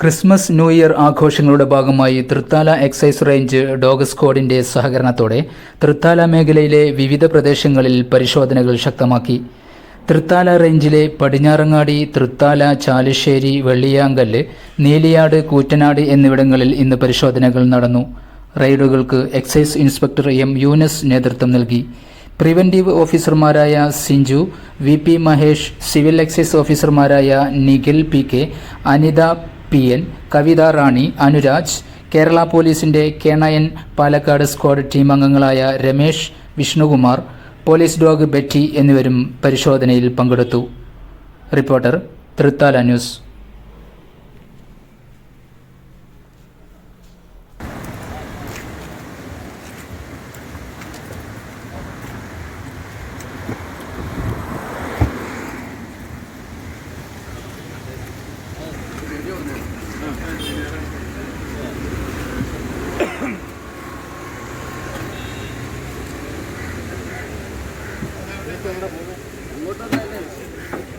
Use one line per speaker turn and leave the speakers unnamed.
Christmas new year ആഘോഷങ്ങളുടെ ഭാഗമായി Thrithala excise range dog സ്ക്വാഡിന്റെ സഹകരണത്തോടെ തൃത്താല മേഖലയിലെ വിവിധ പ്രദേശങ്ങളിൽ പരിശോധനകൾ ശക്തമാക്കി. തൃത്താല റേഞ്ചിലെ പടിഞ്ഞാറങ്ങാടി, തൃത്താല, ചാലിശ്ശേരി, വെള്ളിയാങ്കല്ല്, നീലിയാട്, കൂറ്റനാട് എന്നിവിടങ്ങളിൽ ഇന്ന് പരിശോധനകൾ നടന്നു. റെയ്ഡുകൾക്ക് എക്സൈസ് ഇൻസ്പെക്ടർ എം യൂനസ് നേതൃത്വം നൽകി. പ്രിവന്റീവ് ഓഫീസർമാരായ Sinju, V P Mahesh, civil excise ഓഫീസർമാരായ Nikhil P K, Anitha P N, Kavitha Rani, Anuraj, Kerala പോലീസിന്റെ K9 പാലക്കാട് സ്ക്വാഡ് ടീം അംഗങ്ങളായ രമേശ്, വിഷ്ണുകുമാർ, പോലീസ് ഡോഗ് ബെറ്റി എന്നിവരും പരിശോധനയിൽ പങ്കെടുത്തു. Reporter, Thrithala news.
അങ്ങോട്ടല്ലേ